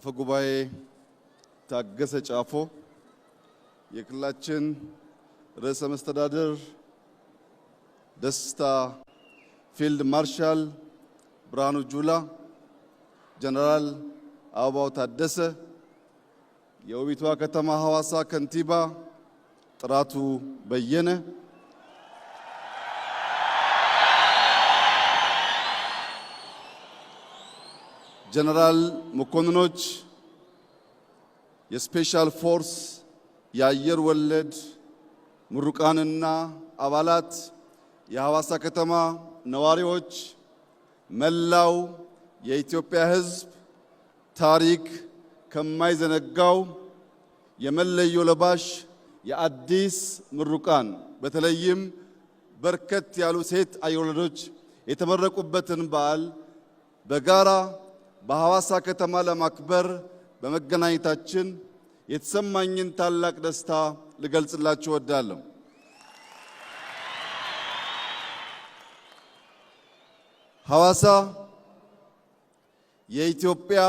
አፈጉባኤ ታገሰ ጫፎ፣ የክልላችን ርዕሰ መስተዳድር ደስታ ፊልድ ማርሻል ብርሃኑ ጁላ፣ ጀነራል አበባው ታደሰ፣ የውቢቷ ከተማ ሐዋሳ ከንቲባ ጥራቱ በየነ፣ ጀነራል መኮንኖች፣ የስፔሻል ፎርስ የአየር ወለድ ምሩቃንና አባላት፣ የሐዋሳ ከተማ ነዋሪዎች፣ መላው የኢትዮጵያ ሕዝብ ታሪክ ከማይዘነጋው የመለዮ ለባሽ የአዲስ ምሩቃን በተለይም በርከት ያሉ ሴት አየር ወለዶች የተመረቁበትን በዓል በጋራ በሐዋሳ ከተማ ለማክበር በመገናኘታችን የተሰማኝን ታላቅ ደስታ ልገልጽላችሁ እወዳለሁ። ሐዋሳ የኢትዮጵያ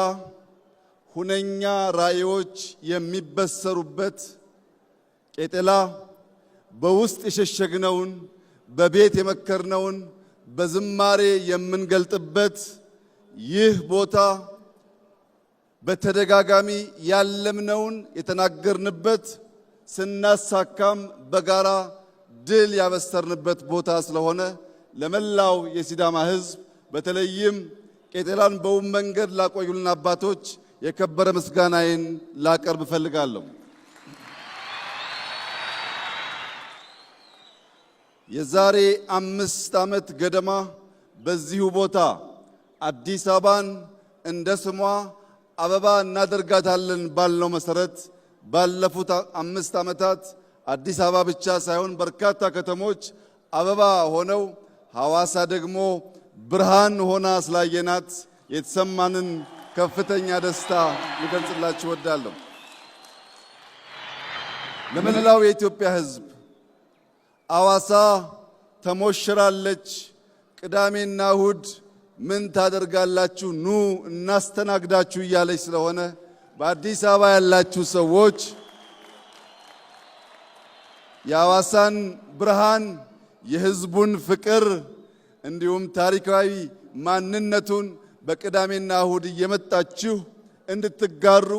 ሁነኛ ራዕዮች የሚበሰሩበት፣ ቄጠላ በውስጥ የሸሸግነውን በቤት የመከርነውን በዝማሬ የምንገልጥበት፣ ይህ ቦታ በተደጋጋሚ ያለምነውን የተናገርንበት ስናሳካም በጋራ ድል ያበሰርንበት ቦታ ስለሆነ ለመላው የሲዳማ ሕዝብ በተለይም ቄጠላን በውብ መንገድ ላቆዩልን አባቶች የከበረ ምስጋናዬን ላቀርብ እፈልጋለሁ። የዛሬ 5 ዓመት ገደማ በዚሁ ቦታ አዲስ አበባን እንደ ስሟ አበባ እናደርጋታለን ባልነው መሰረት ባለፉት 5 ዓመታት አዲስ አበባ ብቻ ሳይሆን በርካታ ከተሞች አበባ ሆነው ሐዋሳ ደግሞ ብርሃን ሆና ስላየናት የተሰማንን ከፍተኛ ደስታ ልገልጽላችሁ እወዳለሁ። ለመላው የኢትዮጵያ ሕዝብ ሐዋሳ ተሞሽራለች። ቅዳሜና እሁድ ምን ታደርጋላችሁ? ኑ እናስተናግዳችሁ እያለች ስለሆነ በአዲስ አበባ ያላችሁ ሰዎች የሐዋሳን ብርሃን፣ የሕዝቡን ፍቅር እንዲሁም ታሪካዊ ማንነቱን በቅዳሜና እሁድ እየመጣችሁ እንድትጋሩ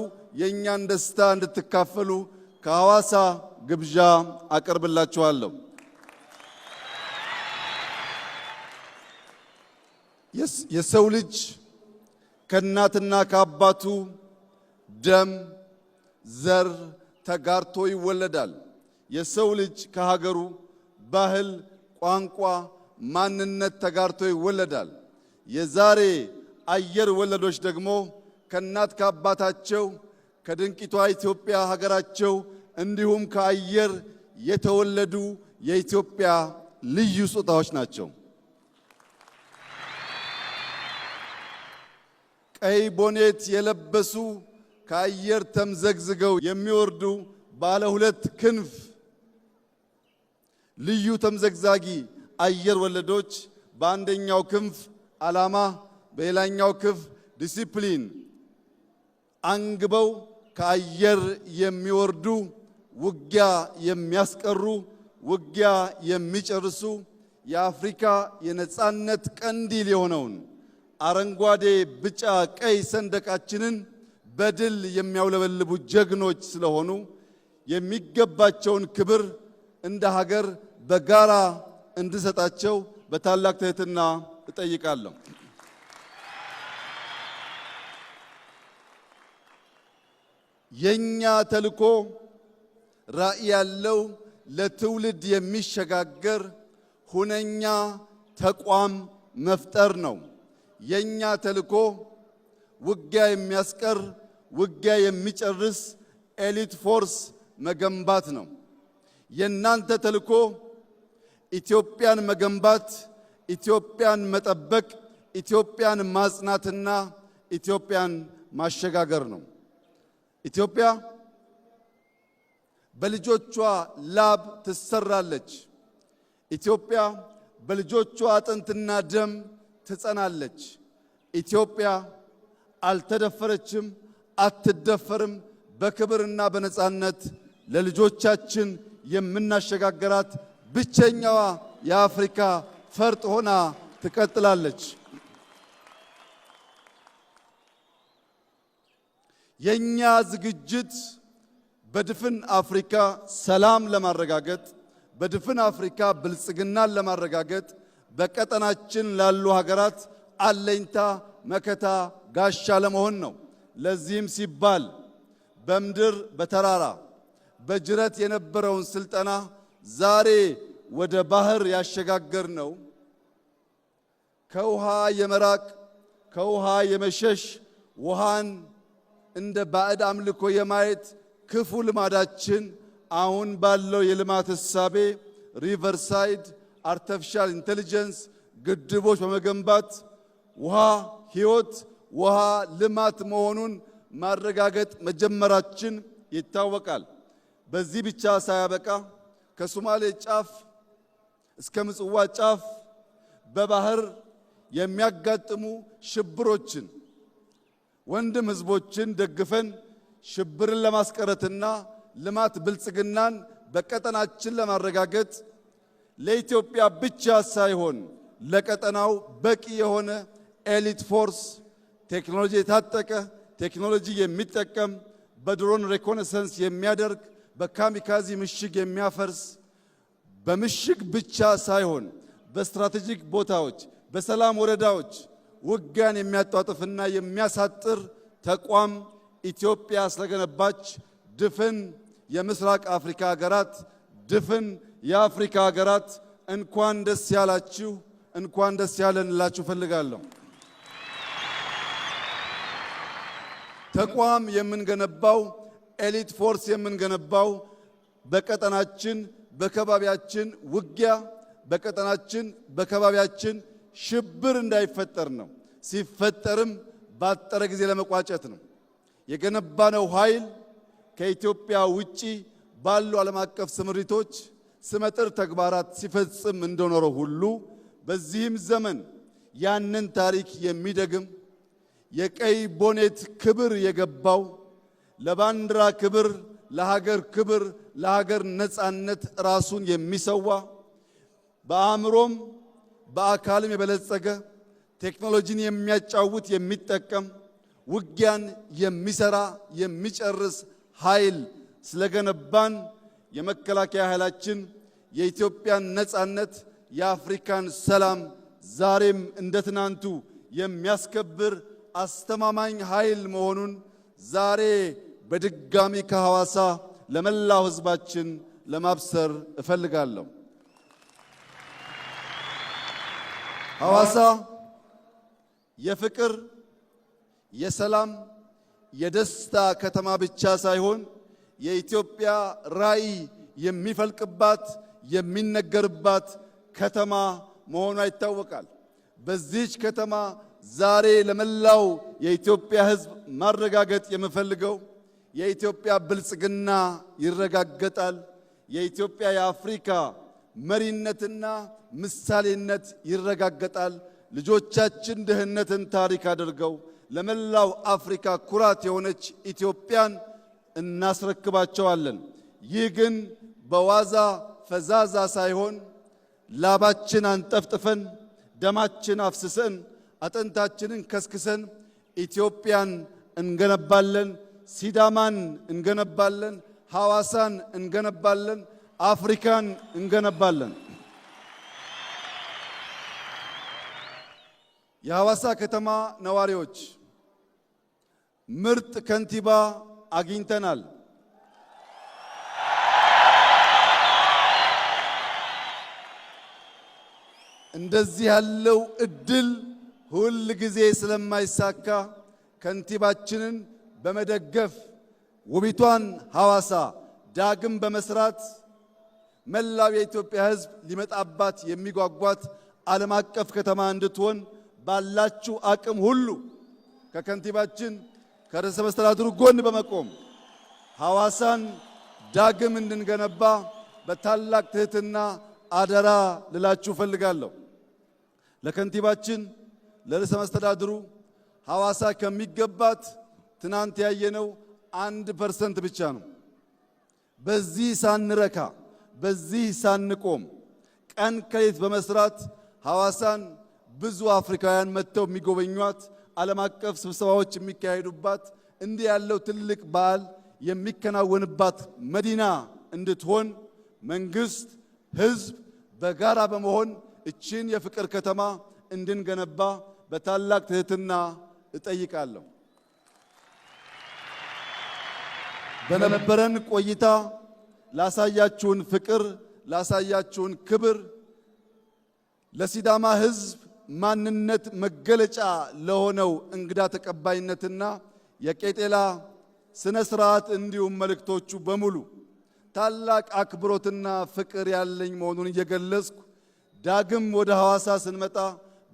የእኛን ደስታ እንድትካፈሉ ከሐዋሳ ግብዣ አቀርብላችኋለሁ። የሰው ልጅ ከእናትና ከአባቱ ደም ዘር ተጋርቶ ይወለዳል። የሰው ልጅ ከሀገሩ ባህል፣ ቋንቋ፣ ማንነት ተጋርቶ ይወለዳል። የዛሬ አየር ወለዶች ደግሞ ከእናት ከአባታቸው ከድንቂቷ ኢትዮጵያ ሀገራቸው እንዲሁም ከአየር የተወለዱ የኢትዮጵያ ልዩ ስጦታዎች ናቸው። ቀይ ቦኔት የለበሱ ከአየር ተምዘግዝገው የሚወርዱ ባለ 2 ክንፍ ልዩ ተምዘግዛጊ አየር ወለዶች በአንደኛው ክንፍ ዓላማ፣ በሌላኛው ክንፍ ዲሲፕሊን አንግበው ከአየር የሚወርዱ ውጊያ የሚያስቀሩ ውጊያ የሚጨርሱ የአፍሪካ የነጻነት ቀንዲል የሆነውን አረንጓዴ፣ ቢጫ፣ ቀይ ሰንደቃችንን በድል የሚያውለበልቡ ጀግኖች ስለሆኑ የሚገባቸውን ክብር እንደ ሀገር በጋራ እንድሰጣቸው በታላቅ ትህትና እጠይቃለሁ። የኛ ተልዕኮ ራዕይ ያለው ለትውልድ የሚሸጋገር ሁነኛ ተቋም መፍጠር ነው። የኛ ተልዕኮ ውጊያ የሚያስቀር ውጊያ የሚጨርስ ኤሊት ፎርስ መገንባት ነው። የናንተ ተልዕኮ ኢትዮጵያን መገንባት፣ ኢትዮጵያን መጠበቅ፣ ኢትዮጵያን ማጽናትና ኢትዮጵያን ማሸጋገር ነው። ኢትዮጵያ በልጆቿ ላብ ትሰራለች። ኢትዮጵያ በልጆቿ አጥንትና ደም ትጸናለች። ኢትዮጵያ አልተደፈረችም፣ አትደፈርም። በክብርና በነጻነት ለልጆቻችን የምናሸጋገራት ብቸኛዋ የአፍሪካ ፈርጥ ሆና ትቀጥላለች። የኛ ዝግጅት በድፍን አፍሪካ ሰላም ለማረጋገጥ፣ በድፍን አፍሪካ ብልጽግናን ለማረጋገጥ፣ በቀጠናችን ላሉ ሀገራት አለኝታ መከታ ጋሻ ለመሆን ነው። ለዚህም ሲባል በምድር በተራራ በጅረት የነበረውን ስልጠና ዛሬ ወደ ባህር ያሸጋገር ነው። ከውሃ የመራቅ ከውሃ የመሸሽ ውሃን እንደ ባዕድ አምልኮ የማየት ክፉ ልማዳችን አሁን ባለው የልማት እሳቤ ሪቨርሳይድ አርቲፊሻል ኢንተለጀንስ ግድቦች በመገንባት ውሃ ሕይወት ውሃ ልማት መሆኑን ማረጋገጥ መጀመራችን ይታወቃል። በዚህ ብቻ ሳያበቃ ከሶማሌ ጫፍ እስከ ምጽዋ ጫፍ በባህር የሚያጋጥሙ ሽብሮችን ወንድም ህዝቦችን ደግፈን ሽብርን ለማስቀረትና ልማት ብልጽግናን በቀጠናችን ለማረጋገጥ ለኢትዮጵያ ብቻ ሳይሆን ለቀጠናው በቂ የሆነ ኤሊት ፎርስ ቴክኖሎጂ የታጠቀ ቴክኖሎጂ የሚጠቀም በድሮን ሪኮነሰንስ የሚያደርግ በካሚካዚ ምሽግ የሚያፈርስ በምሽግ ብቻ ሳይሆን በስትራቴጂክ ቦታዎች በሰላም ወረዳዎች ውጊያን የሚያጧጥፍና የሚያሳጥር ተቋም ኢትዮጵያ ስለገነባች ድፍን የምስራቅ አፍሪካ ሀገራት ድፍን የአፍሪካ ሀገራት እንኳን ደስ ያላችሁ እንኳን ደስ ያለን እላችሁ ፈልጋለሁ። ተቋም የምንገነባው ኤሊት ፎርስ የምንገነባው በቀጠናችን በከባቢያችን ውጊያ በቀጠናችን በከባቢያችን ሽብር እንዳይፈጠር ነው። ሲፈጠርም ባጠረ ጊዜ ለመቋጨት ነው። የገነባነው ኃይል ከኢትዮጵያ ውጪ ባሉ ዓለም አቀፍ ስምሪቶች ስመጥር ተግባራት ሲፈጽም እንደኖረው ሁሉ በዚህም ዘመን ያንን ታሪክ የሚደግም የቀይ ቦኔት ክብር የገባው ለባንዲራ ክብር ለሀገር ክብር ለሀገር ነጻነት ራሱን የሚሰዋ በአእምሮም በአካልም የበለጸገ ቴክኖሎጂን የሚያጫውት የሚጠቀም ውጊያን የሚሰራ የሚጨርስ ኃይል ስለገነባን የመከላከያ ኃይላችን የኢትዮጵያን ነጻነት የአፍሪካን ሰላም ዛሬም እንደ ትናንቱ የሚያስከብር አስተማማኝ ኃይል መሆኑን ዛሬ በድጋሚ ከሐዋሳ ለመላው ሕዝባችን ለማብሰር እፈልጋለሁ። ሐዋሳ የፍቅር የሰላም የደስታ ከተማ ብቻ ሳይሆን የኢትዮጵያ ራዕይ የሚፈልቅባት የሚነገርባት ከተማ መሆኗ ይታወቃል። በዚህች ከተማ ዛሬ ለመላው የኢትዮጵያ ሕዝብ ማረጋገጥ የምፈልገው የኢትዮጵያ ብልጽግና ይረጋገጣል። የኢትዮጵያ የአፍሪካ መሪነትና ምሳሌነት ይረጋገጣል። ልጆቻችን ድህነትን ታሪክ አድርገው ለመላው አፍሪካ ኩራት የሆነች ኢትዮጵያን እናስረክባቸዋለን። ይህ ግን በዋዛ ፈዛዛ ሳይሆን ላባችን አንጠፍጥፈን ደማችን አፍስሰን አጥንታችንን ከስክሰን ኢትዮጵያን እንገነባለን፣ ሲዳማን እንገነባለን፣ ሐዋሳን እንገነባለን፣ አፍሪካን እንገነባለን። የሐዋሳ ከተማ ነዋሪዎች ምርጥ ከንቲባ አግኝተናል። እንደዚህ ያለው እድል ሁል ጊዜ ስለማይሳካ ከንቲባችንን በመደገፍ ውቢቷን ሐዋሳ ዳግም በመስራት መላው የኢትዮጵያ ሕዝብ ሊመጣባት የሚጓጓት ዓለም አቀፍ ከተማ እንድትሆን ባላችሁ አቅም ሁሉ ከከንቲባችን ከርዕሰ መስተዳድሩ ጎን በመቆም ሐዋሳን ዳግም እንድንገነባ በታላቅ ትህትና አደራ ልላችሁ ፈልጋለሁ። ለከንቲባችን ለርዕሰ መስተዳድሩ ሐዋሳ ከሚገባት ትናንት ያየነው 1% ብቻ ነው። በዚህ ሳንረካ በዚህ ሳንቆም ቀን ከሌት በመስራት ሐዋሳን ብዙ አፍሪካውያን መጥተው የሚጎበኟት ዓለም አቀፍ ስብሰባዎች የሚካሄዱባት እንዲህ ያለው ትልቅ በዓል የሚከናወንባት መዲና እንድትሆን መንግስት፣ ህዝብ በጋራ በመሆን እቺን የፍቅር ከተማ እንድንገነባ በታላቅ ትህትና እጠይቃለሁ። በነበረን ቆይታ ላሳያችሁን ፍቅር፣ ላሳያችሁን ክብር፣ ለሲዳማ ህዝብ ማንነት መገለጫ ለሆነው እንግዳ ተቀባይነትና የቄጤላ ስነ ስርዓት እንዲሁም መልእክቶቹ በሙሉ ታላቅ አክብሮትና ፍቅር ያለኝ መሆኑን እየገለጽኩ ዳግም ወደ ሐዋሳ ስንመጣ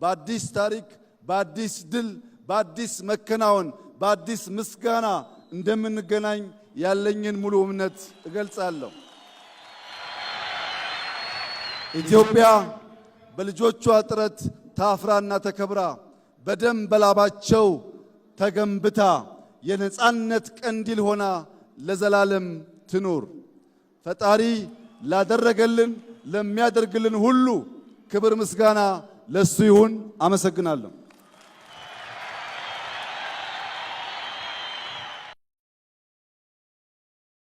በአዲስ ታሪክ፣ በአዲስ ድል፣ በአዲስ መከናወን፣ በአዲስ ምስጋና እንደምንገናኝ ያለኝን ሙሉ እምነት እገልጻለሁ። ኢትዮጵያ በልጆቿ ጥረት ታፍራና ተከብራ በደም በላባቸው ተገንብታ የነጻነት ቀንዲል ሆና ለዘላለም ትኑር። ፈጣሪ ላደረገልን ለሚያደርግልን ሁሉ ክብር ምስጋና ለሱ ይሁን። አመሰግናለሁ።